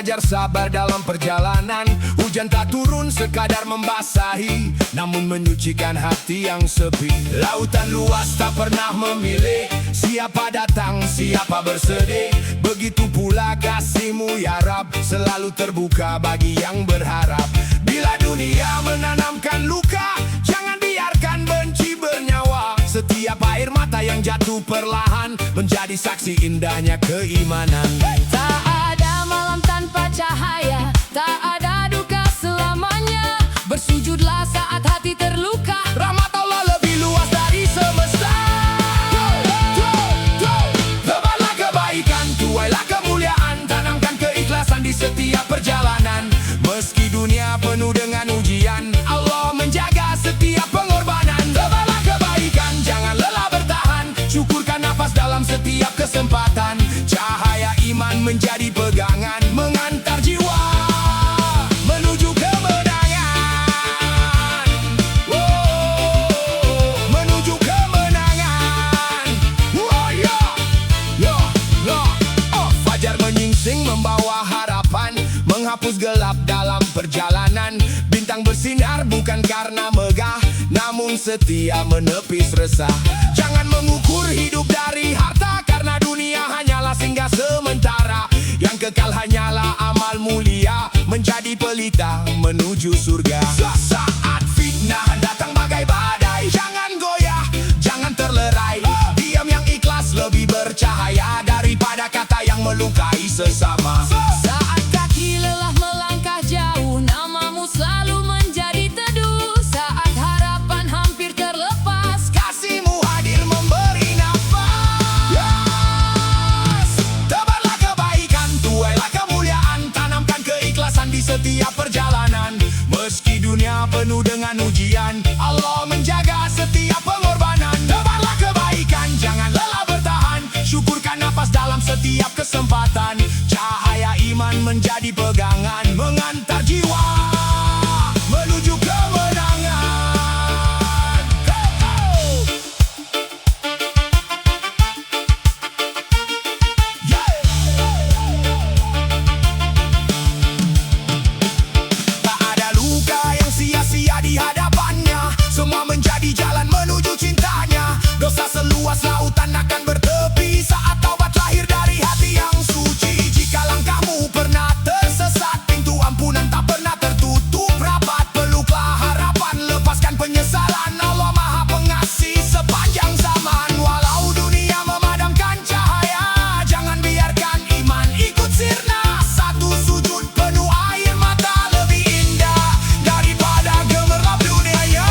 Belajar sabar dalam perjalanan. Hujan tak turun sekadar membasahi, namun menyucikan hati yang sepi. Lautan luas tak pernah memilih siapa datang, siapa bersedih. Begitu pula kasih-Mu ya Rab, selalu terbuka bagi yang berharap. Bila dunia menanamkan luka, jangan biarkan benci bernyawa. Setiap air mata yang jatuh perlahan menjadi saksi indahnya keimanan. Tak ada malam tanpa cahaya, tak ada duka selamanya. Bersujudlah saat hati terluka, Rahmat Allah lebih luas dari semesta. Tebarlah kebaikan, tuailah kemuliaan, tanamkan keikhlasan di setiap perjalanan. Meski dunia penuh dengan ujian, Allah menjaga setiap pengorbanan. Tebarlah kebaikan, jangan lelah bertahan, syukurkan nafas dalam setiap kesempatan. Cahaya iman menjadi pegangan, mengantar jiwa menuju kemenangan. Menuju kemenangan. Fajar menyingsing membawa harapan, menghapus gelap dalam perjalanan. Bintang bersinar bukan karena megah, namun setia menepis resah. Jangan mengukur hidup dari harta, karena dunia hanyalah singgah sementara. Yang kekal hanyalah amal mulia, menjadi pelita menuju surga. Saat fitnah datang bagai badai, jangan goyah, jangan terlerai. Diam yang ikhlas lebih bercahaya daripada kata yang melukai sesama. saat kaki lelah melangkah jauh, namamu selalu menjadi teduh. Saat harapan hampir terlepas, kasih-Mu hadir memberi nafas. Tebarlah kebaikan, tuailah kemuliaan, tanamkan keikhlasan di setiap perjalanan. Meski dunia penuh dengan ujian, Allah menjaga setiap pengorbanan. Tebarlah kebaikan, jangan lelah bertahan, syukurkan nafas dalam setiap kesempatan. Cahaya iman menjadi pegangan, mengantar jiwa menuju kemenangan. Tak ada luka yang sia-sia di hadapannya, semua menjadi jalan menuju cintanya. Dosa seluas lautan akan bertepi saat taubat lahir dari hati yang suci. Jika langkahmu pernah tersesat, pintu ampunan tak pernah tertutup rapat. Peluklah harapan, lepaskan penyesalan, Allah Maha Pengasih sepanjang zaman. Walau dunia memadamkan cahaya, jangan biarkan iman ikut sirna. Satu sujud penuh air mata lebih indah daripada gemerlap dunia.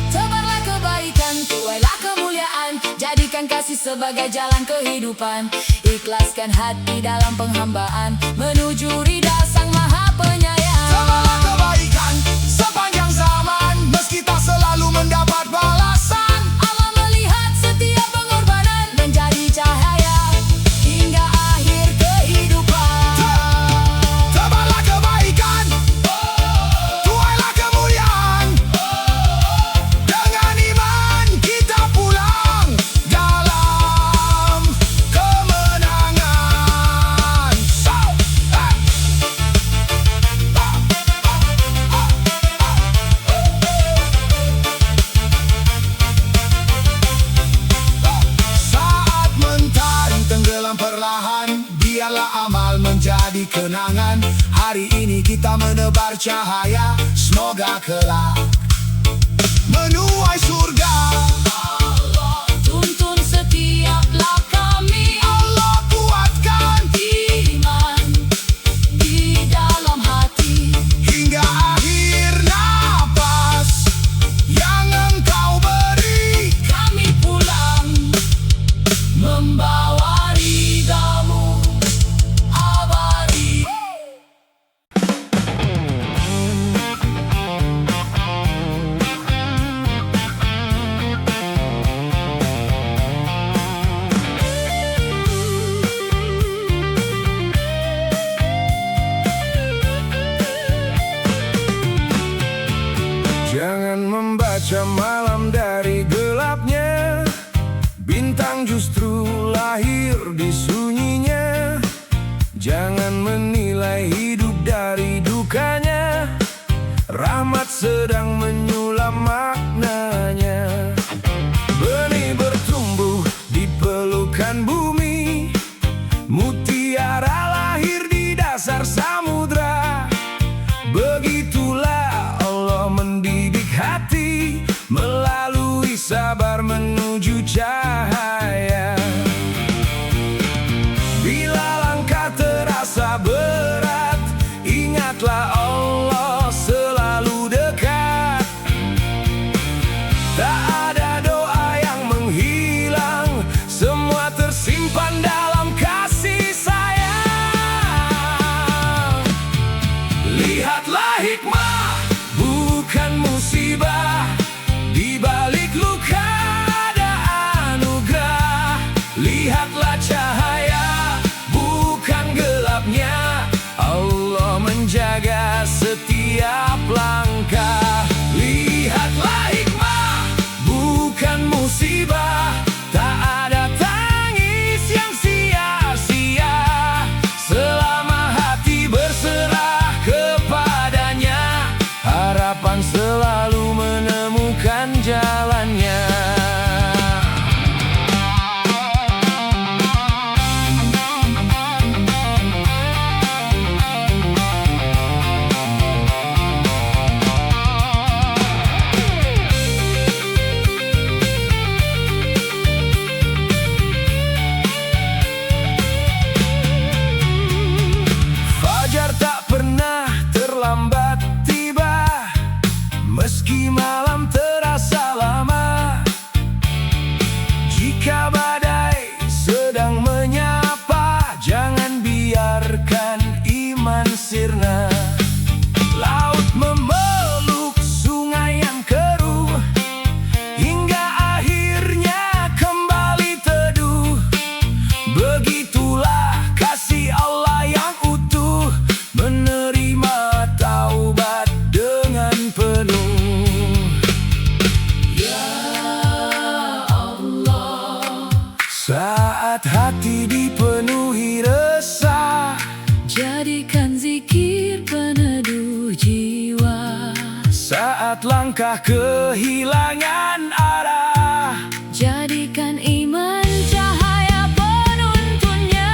tebarlah kebaikan, tuailah kemuliaan, jadikan kasih sebagai jalan kehidupan. Ikhlaskan hati dalam penghambaan, menuju ridha Sang Maha Penyayang. Tebarlah kebaikan sepanjang zaman, meski tak selalu mendapat balasan. Allah melihat setiap pengorbanan, menjadi cahaya hingga akhir kehidupan. Tebarlah kebaikan, tuailah kemuliaan. Dengan iman kita pulang dalam kemenangan. Saat mentari tenggelam perlahan, biarlah amal menjadi kenangan. Hari ini kita menebar cahaya, semoga kelak menuai surga. Tuntun setiap langkah kami, Allah kuatkan iman di dalam hati. hingga akhir napas yang Engkau beri. Kami pulang membawa ridha-Mu abadi. Jangan membaca malam dari gelapnya, bintang justru lahir di sunyi. Jangan menilai hidup dari dukanya, rahmat sedang menyulam maknanya. Benih bertumbuh di pelukan bumi, mutiara lahir di dasar samudra. Begitulah Allah mendidik hati, melalui sabar menuju cahaya. Bila langkah terasa berat, ingatlah Allah selalu dekat. Tak ada doa yang menghilang, semua tersimpan dalam kasih sayang. Lihatlah hikmah, bukan musibah, di balik luka ada anugerah. Lihatlah cahaya, bukan gelapnya, Allah menjaga setiap langkah. Lihatlah hikmah, bukan musibah, tak ada tangis yang sia-sia, selama hati berserah kepadanya, harapan selalu menemukan jalannya. Fajar tak pernah terlambat tiba, meski malam terasa lama. Jika badai sedang menyapa, jangan biarkan iman sirna. Laut memeluk sungai yang keruh, hingga akhirnya kembali teduh. Begitulah kasih Allah yang utuh, menerima taubat dengan penuh. Ya Allah, saat hati dipenuhi resah, Jadikan zikir peneduh jiwa. saat langkah kehilangan arah, Jadikan iman cahaya penuntunnya.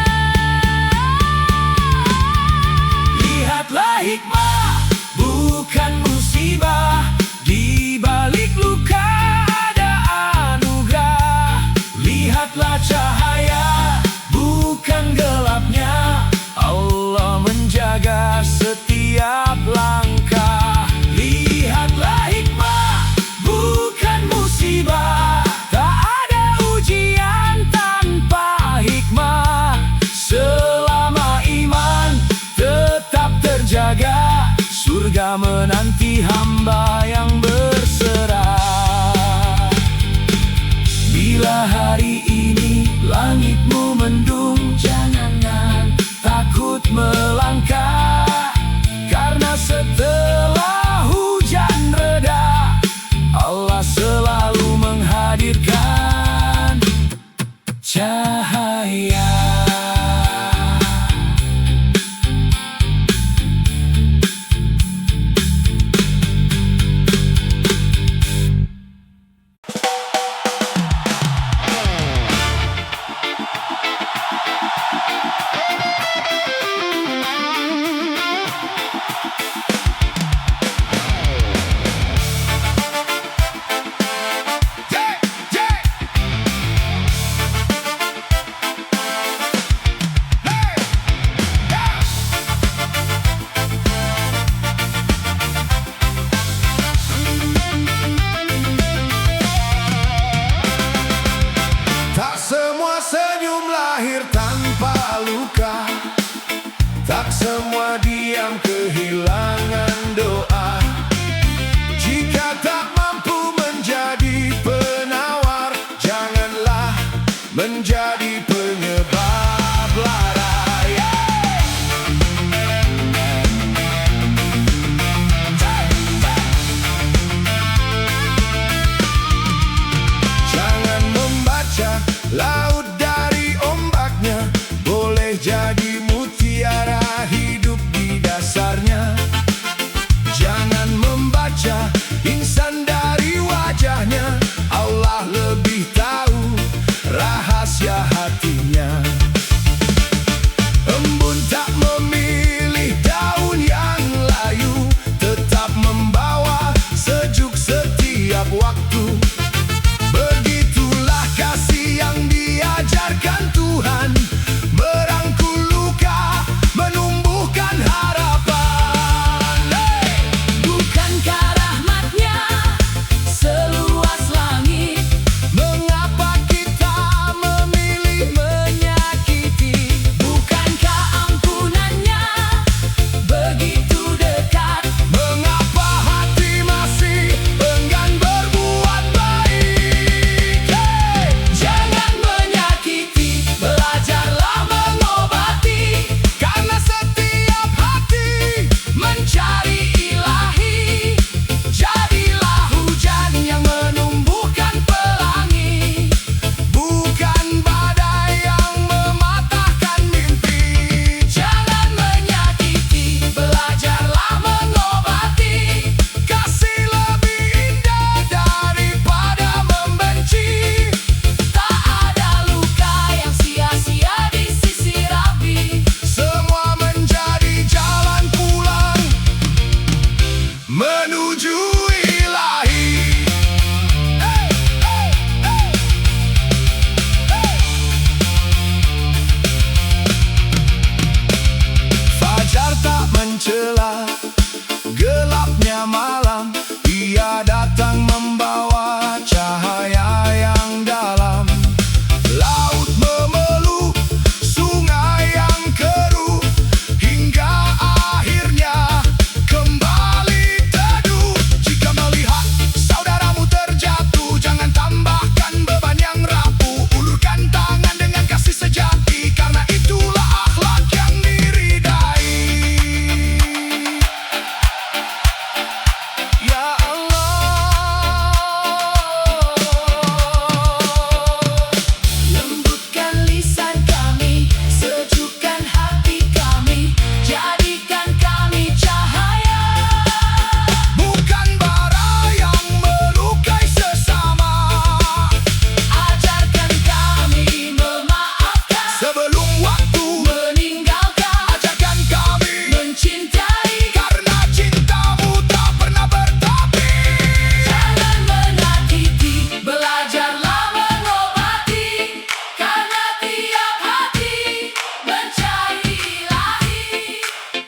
lihatlah hikmah, bukan musibah, di balik luka ada anugerah. Lihatlah cahaya, bukan gelapnya, Allah menjaga setiap langkah. Lihatlah hikmah, bukan musibah, tak ada ujian tanpa hikmah, selama iman tetap terjaga, surga menanti hamba yang berserah. Bila hari ini langitmu mendung, jangan takut melangkah, karena setelah hujan reda, Allah selalu menghadirkan cahaya. Tak semua senyum lahir tanpa luka, tak semua diam kehilangan doa. Jika tak mampu menjadi penawar, janganlah menjadi penyebab lara. Jangan membaca laut dari ombaknya, boleh jadi mutiara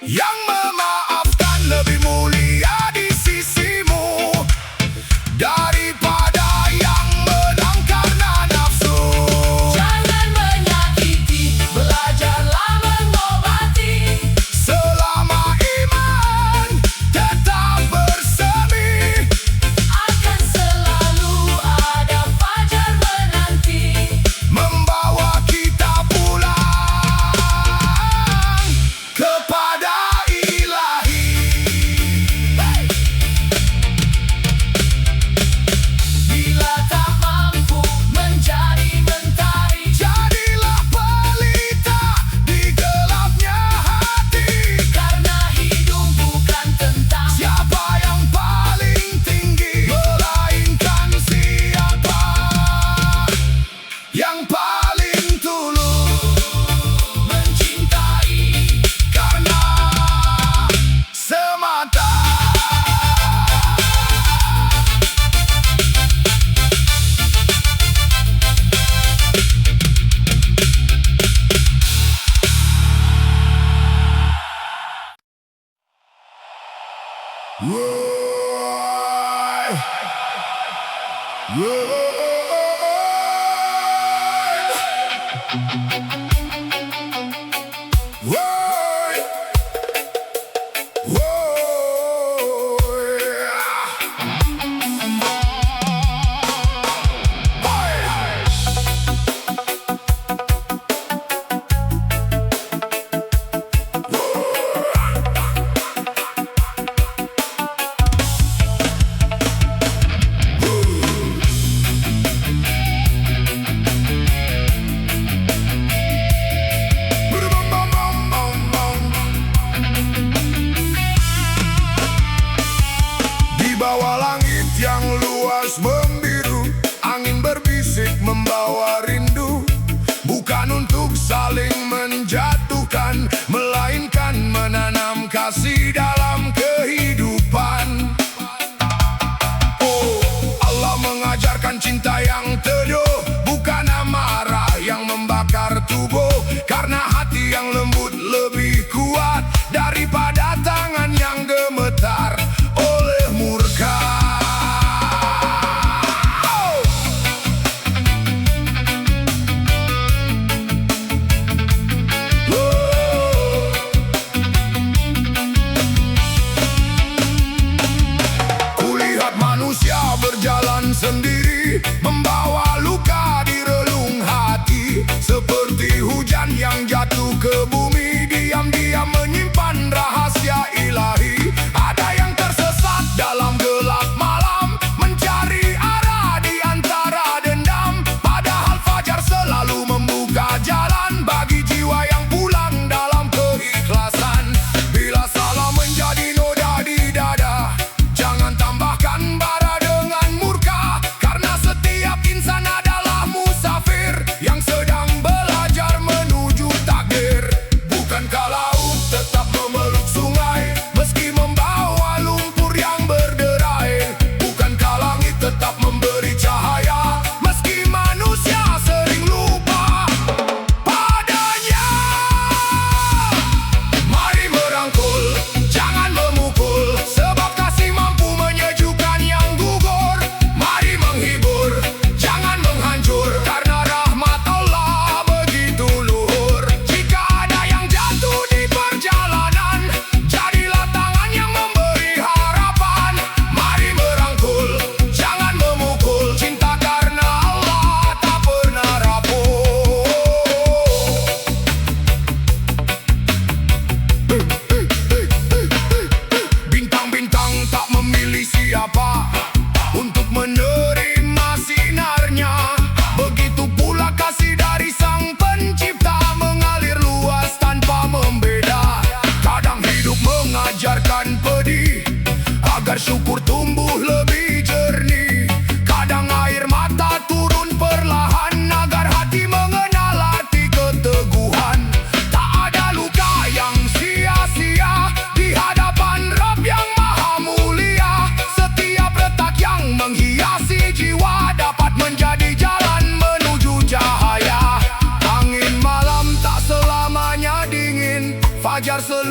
Yang memaafkan lebih mulia di sisimu daripada yang menang karena nafsu. Jangan menyakiti, belajarlah mengobati. Selama iman tetap bersemi, Akan selalu ada fajar menanti. membawa kita pulang kepada ilahi. Bila tak mampu menjadi mentari, Jadilah pelita di gelapnya hati. karena hidup bukan tentang Siapa yang paling tinggi, melainkan siapa yang paling tulus mencintai. karena semata. Woi, woi,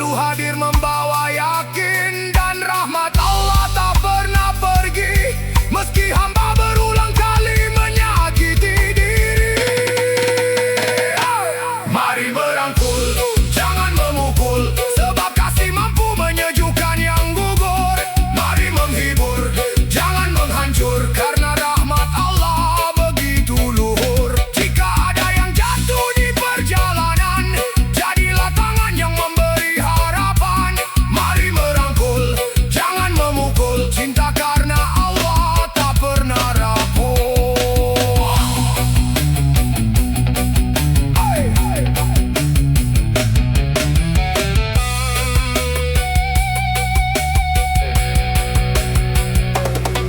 selalu hadir membawa yakin, dan rahmat Allah tak pernah pergi meski hamba berulang kali menyakiti diri. Mari merangkul, jangan memukul, sebab kasih mampu menyejukkan yang gugur. Mari menghibur, jangan menghancur, karena rahmat Allah begitu luhur. Jika ada yang jatuh di perjalanan, jadilah tangan yang memberi harapan. Mari merangkul, jangan memukul, cinta karena Allah tak pernah rapuh. Hai, hai, hai.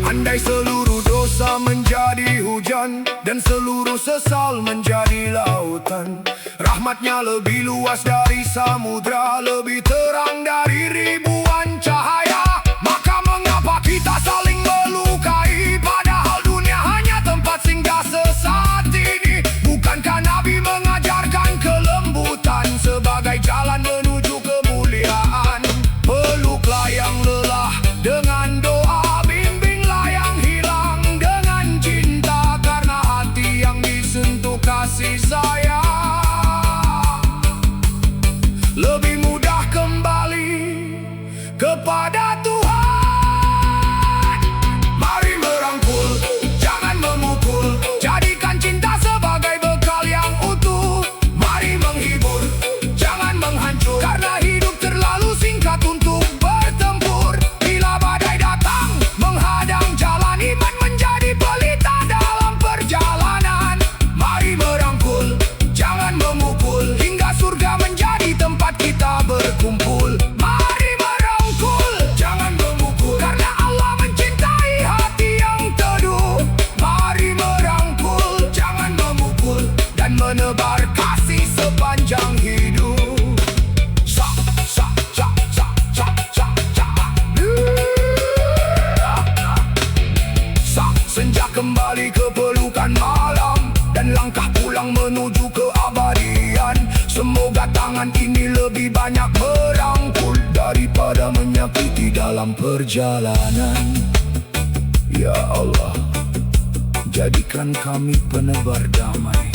Andai seluruh dosa menjadi hujan dan seluruh sesal menjadi lautan, rahmatnya lebih luas dari samudra, lebih terang dari ribuan cahaya. Maka mengapa kita saling melukai, padahal dunia hanya tempat singgah sesaat ini? Bukankah Nabi mengajarkan kelembutan sebagai jalan menuju kemuliaan? Peluklah yang lelah dengan doa, bimbinglah yang hilang dengan cinta, karena hati yang disentuh kasih sayang lebih mudah kembali kepada Tuhan. Mari merangkul, jangan memukul, jadikan cinta sebagai bekal yang utuh. Mari menghibur, jangan menghancur, karena hidup terlalu singkat untuk bertempur. Bila badai datang menghadang jalan, iman menjadi pelita dalam perjalanan. Mari merangkul, jangan memukul, hingga surga menjadi tempat kita berkumpul. Mari merangkul, jangan memukul, karena Allah mencintai hati yang teduh. Mari merangkul, jangan memukul, dan menebar kasih sepanjang hidup. Sa, sa, sa, sa, sa, sa, sa. Sa, senja kembali ke pelukan malam, dan langkah pulang menuju keabadian. Semoga tangan ini lebih banyak merangkul daripada menyakiti dalam perjalanan. Ya Allah, jadikan kami penebar damai,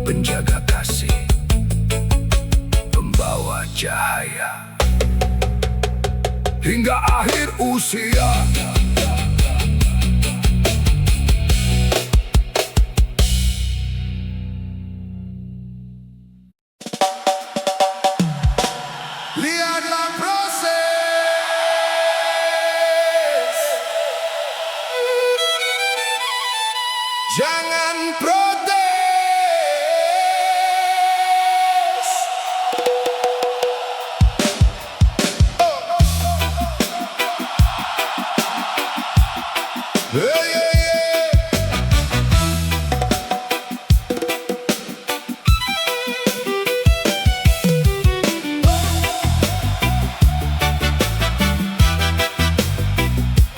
penjaga kasih, pembawa cahaya hingga akhir usia. Lihatlah proses, jangan protes. Hey, hey, hey.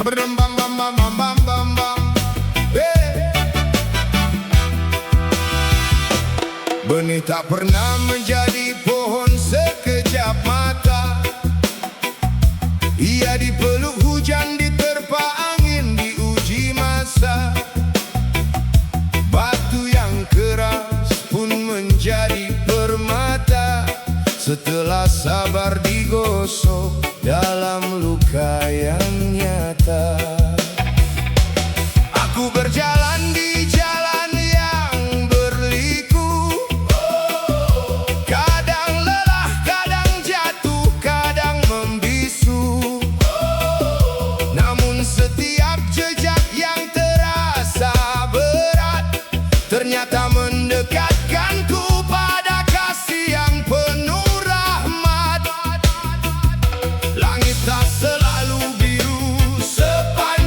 Bam, bam, bam, bam, bam, bam, bam, bam. Hey. Benih tak pernah menjadi pohon sekejap mata. Ia dipeluk hujan, diterpa angin, diuji masa. Batu yang keras pun menjadi permata setelah sabar digosok dalam luka yang nyata. Aku berjalan di jalan yang berliku, kadang lelah, kadang jatuh, kadang membisu. Namun setiap jejak yang terasa berat ternyata mendekatkanku pada kasih yang penuh rahmat. Langit tak selalu biru sepanjang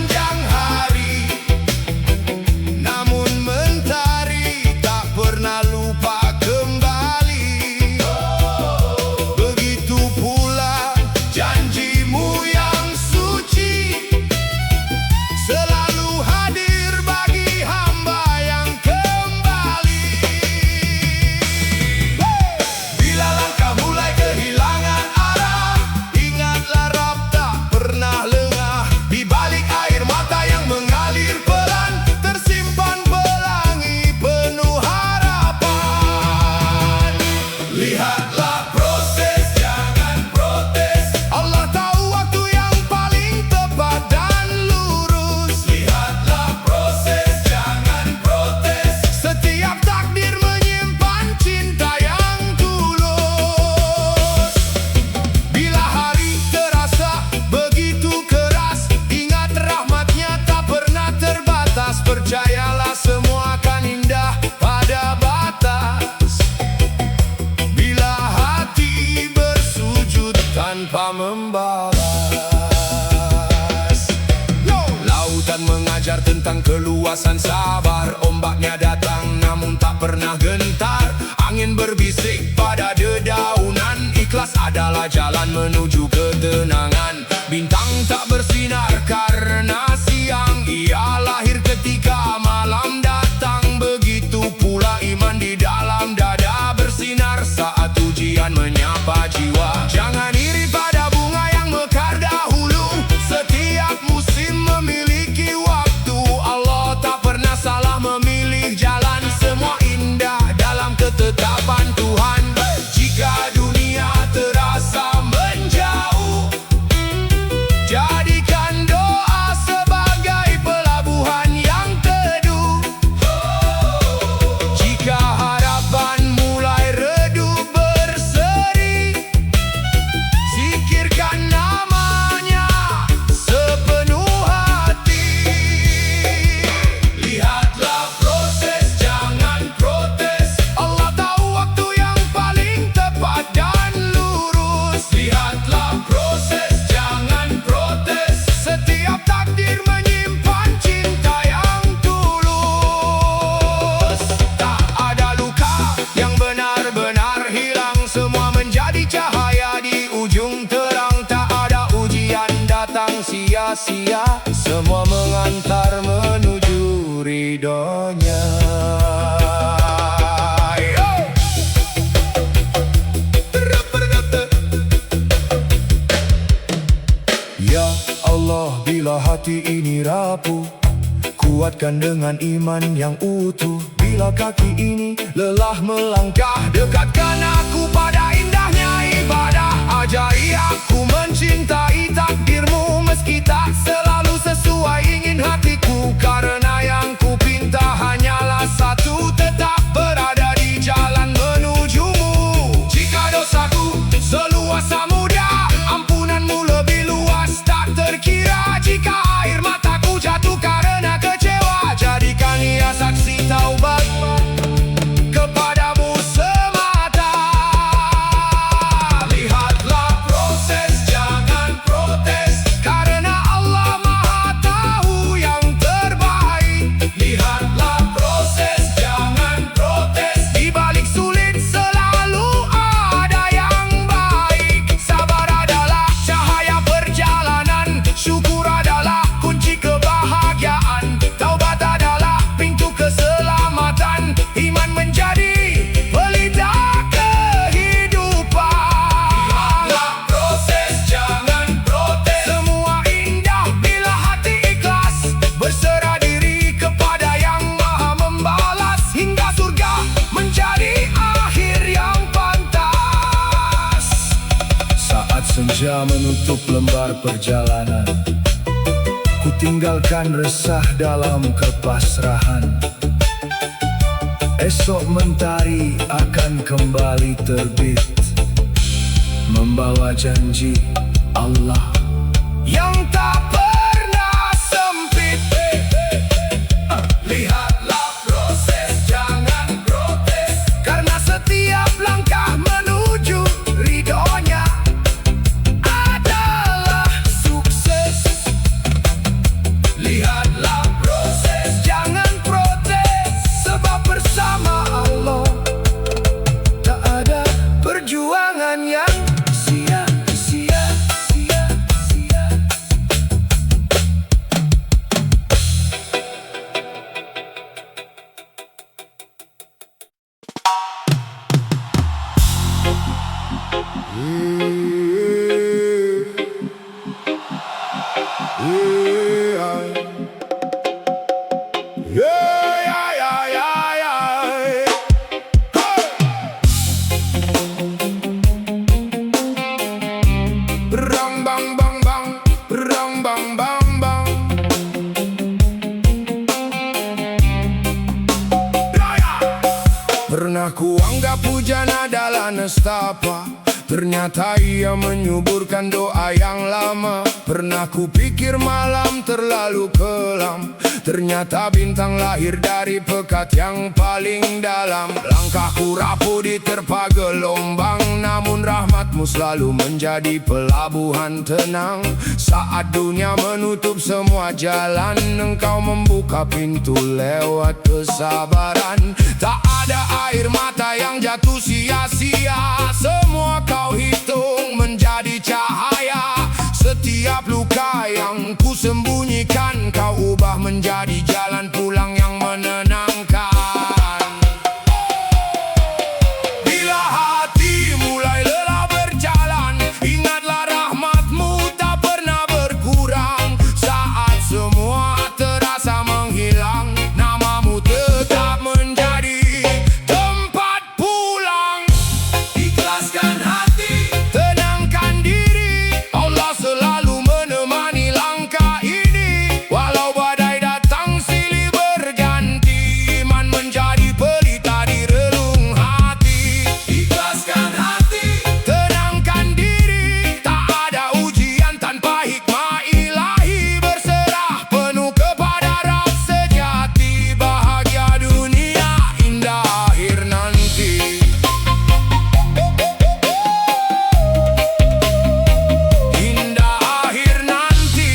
tanpa membalas. Lautan mengajar tentang keluasan sabar. Ombaknya datang namun tak pernah gentar. Angin berbisik pada dedaunan. Ikhlas adalah jalan menuju ketenangan. Bintang tak bersinar karena siang. Ia lahir ketika malam datang. Begitu pula iman di dalam dada bersinar saat ujian menyapa jiwa. Jangan iri pada bunga yang mekar dahulu. Setiap musim memiliki waktu. Allah tak pernah salah memilih jalan. Semua indah dalam ketetapan Tuhan. Jika dunia terasa menjauh, jadikan doa sebagai pelabuhan yang teduh. Jika harapan mulai redup berseri, zikirkan namanya sepenuh hati. Lihatlah proses, jangan protes. Allah tahu waktu yang paling tepat dan lurus. Lihatlah proses, jangan protes. Setiap takdir menyimpan cinta yang tulus. Tak ada luka yang benar-benar hilang. Semua menjadi cahaya di ujung terang. Tak ada ujian datang sia-sia. Semua mengantar menuju ridhonya. Ya Allah, bila hati ini rapuh, kuatkan dengan iman yang utuh. Bila kaki ini lelah melangkah, dekatkan aku pada indahnya ibadah. Ajari aku mencintai takdirmu, meski tak selalu sesuai ingin hatiku. Karena yang ku pinta hanyalah satu, tetap berada di jalan menujumu. Jika dosaku seluas samudra, ampunanmu lebih luas tak terkira. Jika air mataku jatuh karena kecewa, jadikan ia saksi taubat kepadamu semata. Lihatlah proses, jangan protes. Karena Allah Maha tahu yang terbaik. Lihatlah proses, jangan protes. Di balik sulit selalu ada yang baik. Sabar adalah cahaya perjalanan. Syukur adalah kunci kebahagiaan. Taubat adalah pintu keselamatan. Iman menjadi pelita kehidupan. Lihatlah proses, jangan protes. Semua indah bila hati ikhlas. Berserah diri kepada yang maha membalas. Hingga surga menjadi akhir yang pantas. Saat senja menutup lembar perjalanan, ku tinggalkan resah dalam kepasrahan. Esok mentari akan kembali terbit, membawa janji Allah yang tak pernah sempit. Lihatlah proses, jangan protes. Karena setiap langkah menuju ridhonya adalah sukses. Lihatlah proses, jangan protes. Sebab bersama Allah tak ada perjuangan yang sia-sia. Rang bang bang bang, rang bang bang bang. Pernah ku anggap hujan adalah nestapa, Ternyata ia menyuburkan doa yang lama. Pernah kupikir malam terlalu kelam, ternyata bintang lahir dari pekat yang paling dalam. Langkahku rapuh diterpa gelombang, namun rahmatmu selalu menjadi pelabuhan tenang. Saat dunia menutup semua jalan, engkau membuka pintu lewat kesabaran. Tak ada air mata yang jatuh sia-sia, semua kau hitung menjadi cahaya. Setiap luka yang ku sembunyikan, kau ubah menjadi jalan pulang yang menenangkan. Bila hati mulai lelah berjalan, ingatlah rahmatmu tak pernah berkurang. Saat semua terasa menghilang, namamu tetap menjadi tempat pulang. Ikhlaskan hati, tenangkan diri, Allah selalu menemani langkah ini. Walau badai datang silih berganti, iman menjadi pelita di relung hati. Ikhlaskan hati, tenangkan diri, tak ada ujian tanpa hikmah ilahi. Berserah penuh kepada Rabb sejati, bahagia dunia indah akhir nanti. Indah akhir nanti.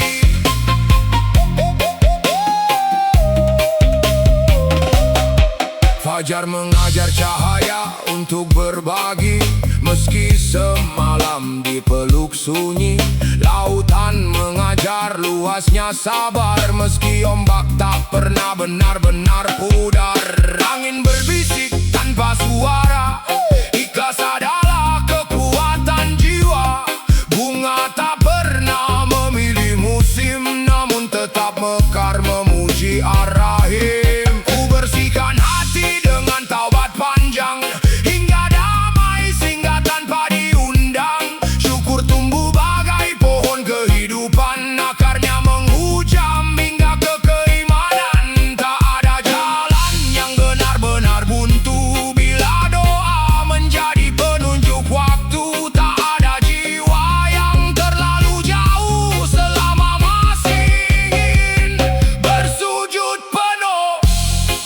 Fajar mengajar cahaya untuk berbagi, meski semalam dipeluk sunyi. Lautan mengajar luasnya sabar, meski ombak tak pernah benar-benar pudar. Angin berbisik tanpa suara, ikhlas adalah kekuatan jiwa. Bunga tak pernah memilih musim, namun tetap mekar memuji Ar-Rahim. Ku bersihkan hati dengan taubat panjang, hingga damai singgah tanpa diundang. Syukur tumbuh bagai pohon kehidupan, akarnya menghujam hingga ke keimanan. Tak ada jalan yang benar-benar buntu, bila doa menjadi penunjuk waktu. Tak ada jiwa yang terlalu jauh, selama masih ingin bersujud penuh.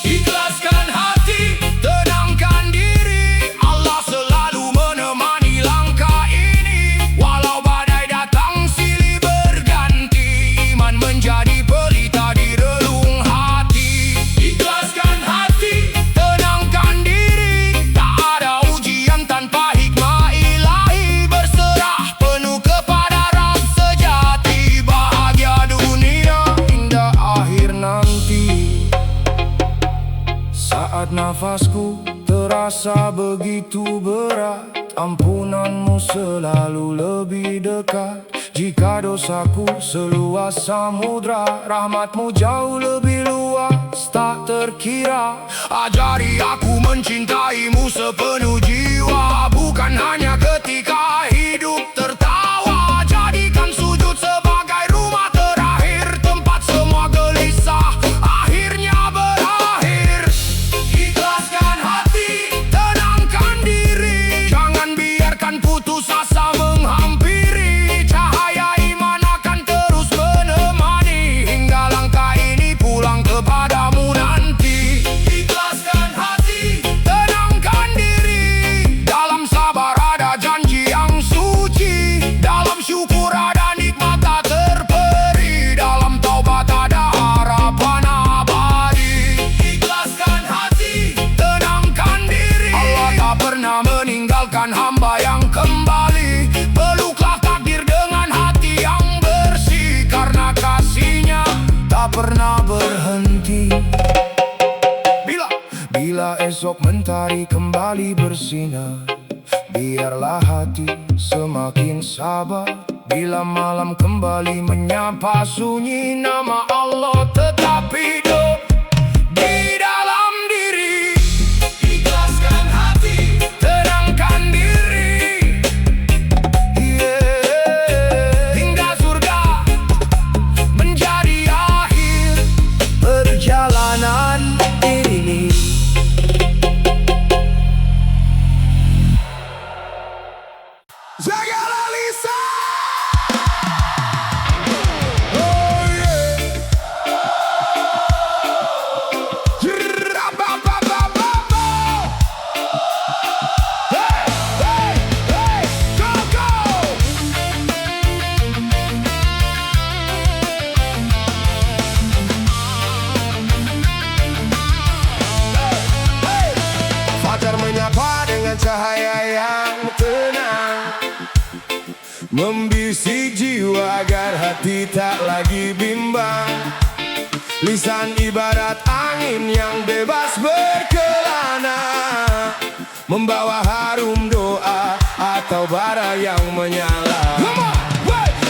Ikhlaskan hati, tenangkan diri, Allah selalu menemani langkah ini. Walau badai datang silih berganti, iman menjadi pelita di relung hati. Ikhlaskan hati, tenangkan diri, tak ada ujian tanpa hikmah ilahi. Berserah penuh kepada Rabb sejati, bahagia dunia indah akhir nanti. Saat nafasku terasa begitu berat, ampunanmu selalu lebih dekat. Jika dosaku seluas samudra, rahmatmu jauh lebih luas tak terkira. Ajari aku mencintaimu sepenuh jiwa, bukan hanya ketika hidup tertawa. Jadikan sujud sebagai rumah terakhir, tempat semua gelisah akhirnya berakhir. Ikhlaskan hati, tenangkan diri, jangan biarkan putus asa menghampiri. Cahaya iman akan terus menemani, hingga langkah ini pulang kepadamu nanti. Ikhlaskan hati, tenangkan diri, dalam sabar ada janji yang suci. Dalam syukur ada nikmat tak terperi, dalam taubat ada harapan abadi. Ikhlaskan hati, tenangkan diri, Allah tak pernah meninggalkan hamba yang kembali. Peluklah takdir dengan hati yang bersih, karena kasihnya tak pernah berhenti. Bila esok mentari kembali bersinar, biarlah hati semakin sabar. Bila malam kembali menyapa sunyi, nama Allah tetap hidup di dalam diri. Ikhlaskan hati, tenangkan diri, hingga surga menjadi akhir perjalanan ini. Segala lisan. Oh yeah. Rabababababa. Hey, hey, hey, go, go. Fajar menyapa dengan cahaya yang tenang, membisik jiwa agar hati tak lagi bimbang. Lisan ibarat angin yang bebas berkelana, membawa harum doa atau bara yang menyala.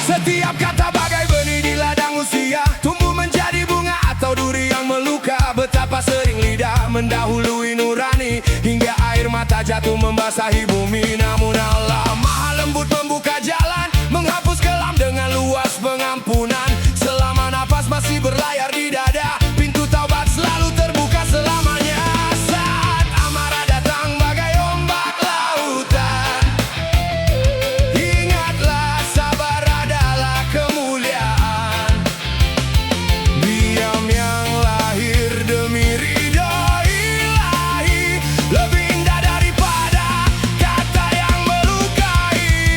Setiap kata bagai benih di ladang usia, tumbuh menjadi bunga atau duri yang meluka. Betapa sering lidah mendahului nurani, hingga air mata jatuh membasahi bumi. Namun Allah Maha lembut membuka jalan, menghapus kelam dengan luas pengampunan. Selama nafas masih berlayar di dada, pintu taubat selalu terbuka selamanya. Saat amarah datang bagai ombak lautan, ingatlah sabar adalah kemuliaan. Diam yang lahir demi ridho ilahi, lebih indah daripada kata yang melukai.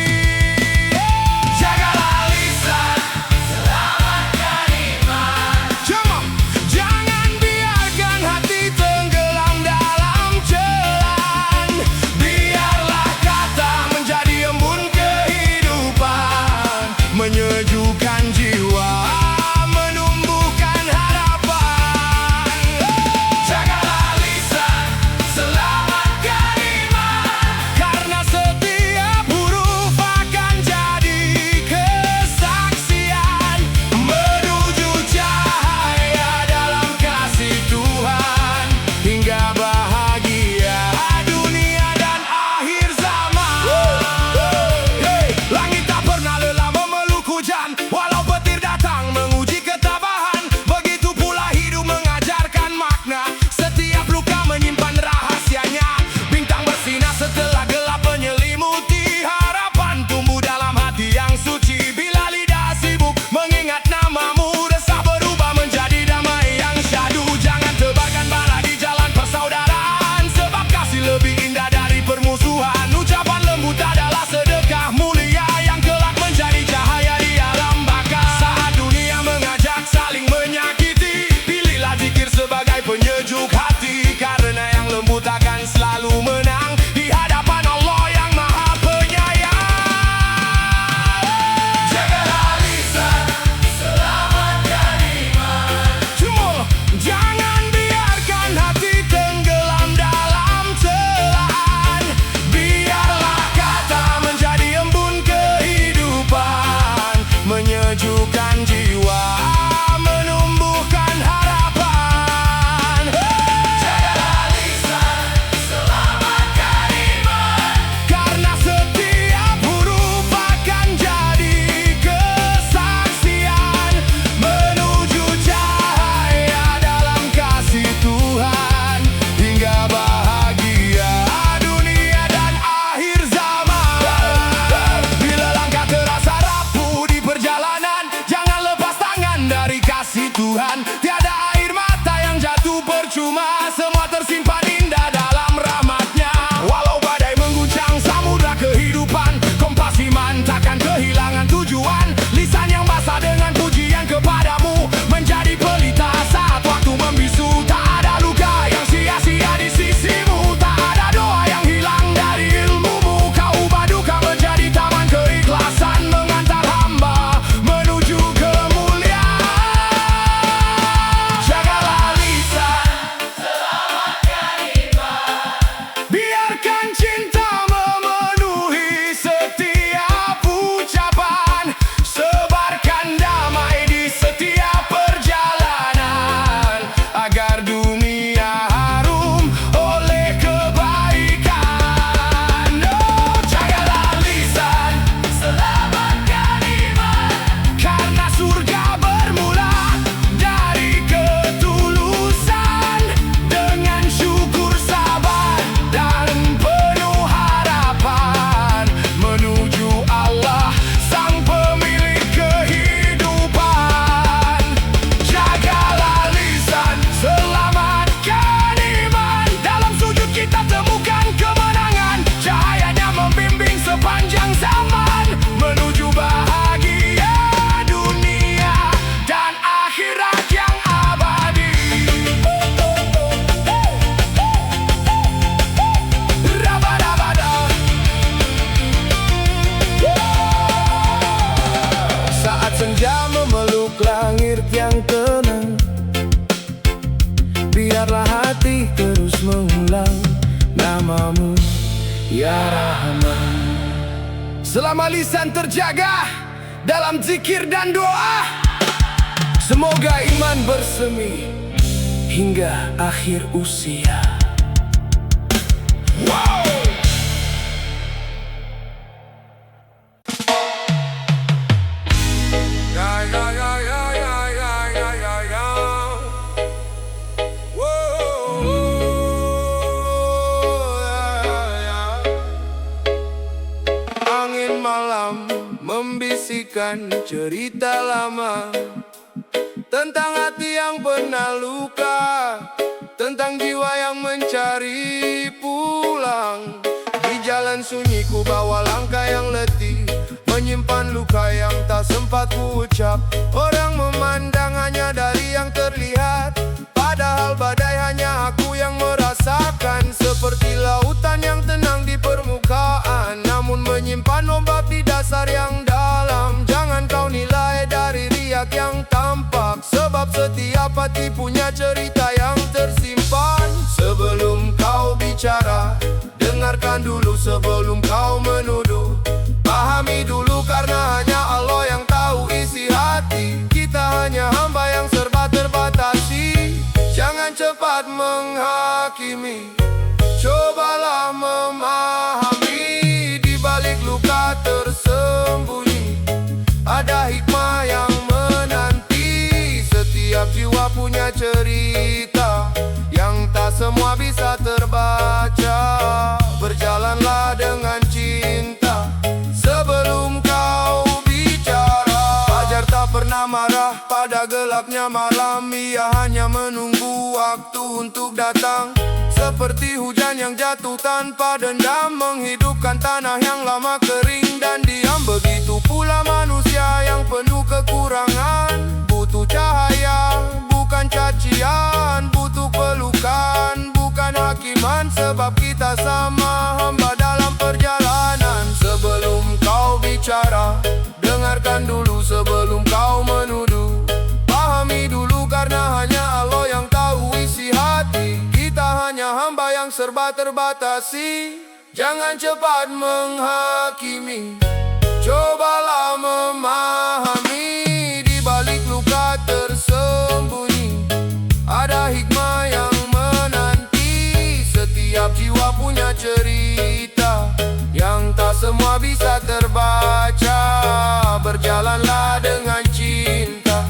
Ya Rahman. Selama lisan terjaga dalam zikir dan doa, semoga iman bersemi hingga akhir usia. Wow! Ya, ya, ya, ya, ya, ya, ya, ya, ya. Wow. Ya, ya. Angin malam membisikkan cerita lama tentang hati yang pernah luka, tentang jiwa yang mencari pulang. Di jalan sunyi ku bawa langkah yang letih, menyimpan luka yang tak sempat ku ucap. Orang memandang hanya dari yang terlihat, padahal badai hanya aku yang merasakan. Seperti lautan yang tenang di permukaan, namun menyimpan ombak di dasar yang dalam. Jangan kau nilai dari riak yang tampak, sebab setiap hati punya cerita yang tersimpan. Sebelum kau bicara, dengarkan dulu sebelum kau menuduh. Pahami dulu karena hanya Allah yang tahu isi hati. Kita hanya hamba yang serba terbatasi. Jangan cepat menghakimi, cobalah memahami. Di balik luka tersembunyi ada hikmah yang menanti. Setiap jiwa punya cerita yang tak semua bisa terbaca. Berjalanlah dengan cinta sebelum kau bicara. Fajar tak pernah marah pada gelapnya malam, ia hanya menunggu waktu untuk datang. Seperti hujan yang jatuh tanpa dendam, menghidupkan tanah yang lama kering dan diam. Begitu pula manusia yang penuh kekurangan, butuh cahaya, bukan cacian, butuh pelukan, bukan hakiman. Sebab kita sama hamba dalam perjalanan. Sebelum kau bicara, dengarkan dulu sebelum kau menuduh. Pahami dulu karena hanya Allah yang tahu isi hati. Kita hanya hamba yang serba terbatasi. Jangan cepat menghakimi, cobalah memahami. Di balik luka tersembunyi ada hikmah yang menanti. Setiap jiwa punya cerita yang tak semua bisa terbaca. Berjalanlah dengan cinta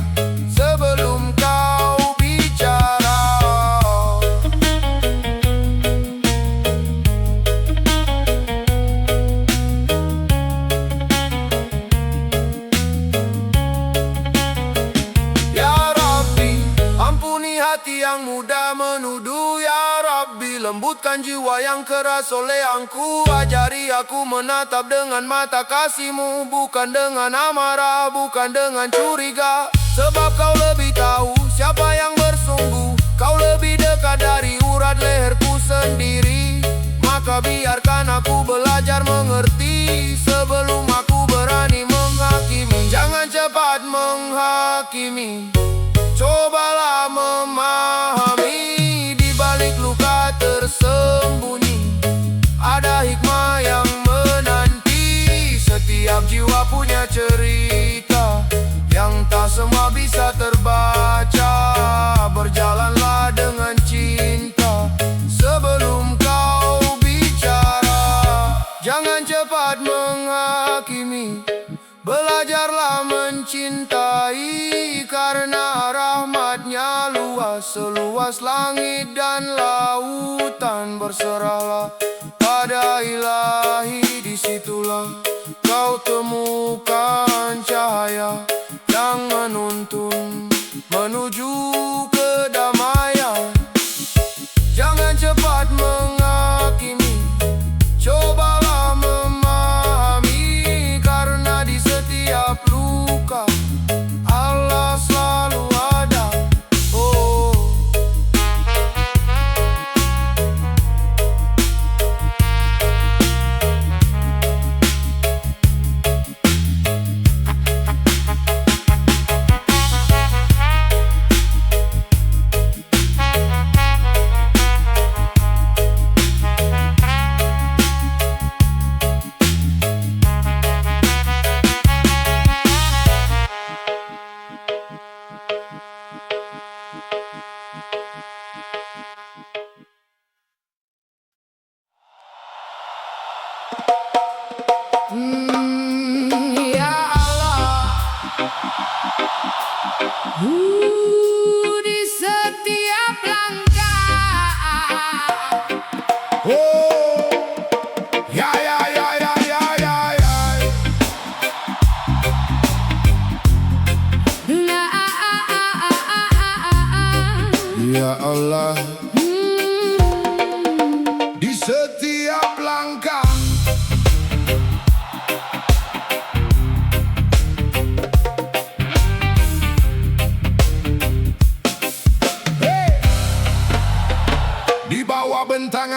sebelum kau bicara. Ya Rabbi, ampuni hati yang mudah menuduh. Ya Rabbi, lembutkan jiwa yang keras oleh angku. Ajari aku menatap dengan mata kasih-Mu, bukan dengan amarah, bukan dengan curiga. Sebab kau lebih tahu siapa yang bersungguh. Kau lebih dekat dari urat leherku sendiri. Maka biarkan aku belajar mengerti sebelum aku berani menghakimi. Jangan cepat menghakimi, cobalah memahami. Di balik luka tersembunyi ada hikmah yang menanti. Setiap jiwa punya cerita yang tak semua bisa terbaca. Berjalanlah dengan cinta sebelum kau bicara. Jangan cepat menghakimi, belajarlah mencintai. Karena rahmatnya luas seluas langit dan lautan. Berserahlah pada Ilahi, disitulah kau temukan cahaya yang menuntun menuju kedamaian. Jangan cepat menghakimi, cobalah memahami. Karena di setiap luka Allah selalu ada. Oh,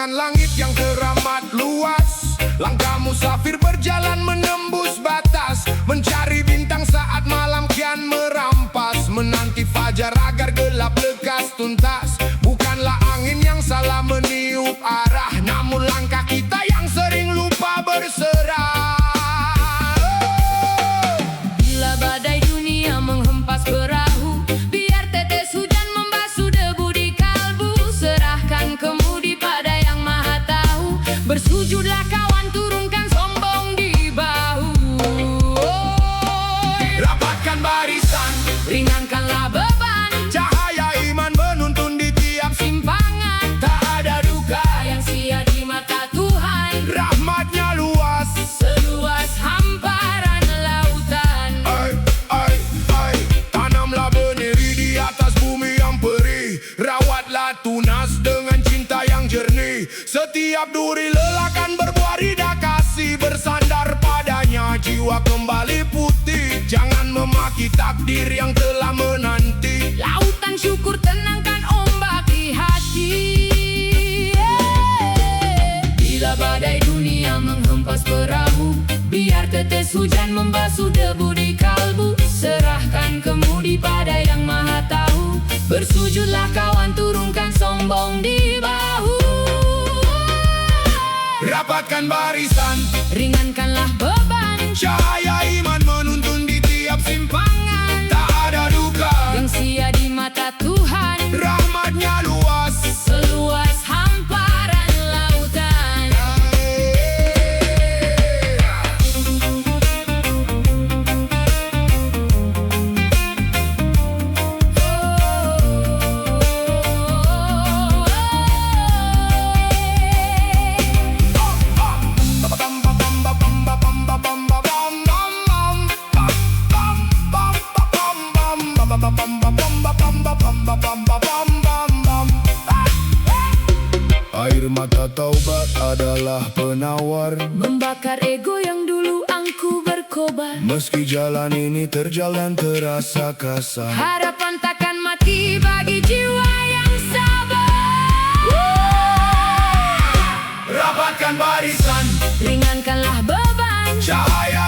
dengan langit yang teramat luas. Langkah musafir berjalan menembus batas, mencari bintang saat malam kian merampas, menanti fajar agar gelap lekas tuntas. Bukanlah angin yang salah meniup arah, namun langkah kita yang sering lupa berserah. Bila badai dunia menghempas perahu, biar tetes hujan membasuh debu di kalbu. Serahkan kemudi pada yang maha tahu, bersujudlah kawan, turunkan sombong di bahu. Rapatkan barisan, Ringankanlah beban, cahaya iman menuntun di tiap simpangan. tak ada duka. Yang sia di mata Tuhan, Rahmatnya luas. seluas hamparan lautan. Ai, tanamlah benih di atas bumi yang perih, rawatlah tunas dengan cinta yang jernih. Setiap duri lelakan berbuah rida kasih, bersandar padanya jiwa kembali putih. Jangan memaki takdir yang telah menanti. Lautan syukur tenangkan ombak di hati. Bila badai dunia menghempas perahu, biar tetes hujan membasuh debu di kalbu. Serahkan kemudi pada yang maha tahu, bersujudlah kawan, turunkan sombong di bahu. Rapatkan barisan, Ringankanlah beban, cahaya iman menuntun di tiap simpangan. tak ada duka. Yang sia di mata Tuhan, Rahmatnya luas. seluas hamparan lautan. Air mata taubat adalah penawar, Membakar ego yang dulu angku berkobar. meski jalan ini terjal dan terasa kasar. Harapan takkan mati bagi jiwa yang sabar. Rapatkan barisan, Ringankanlah beban, cahaya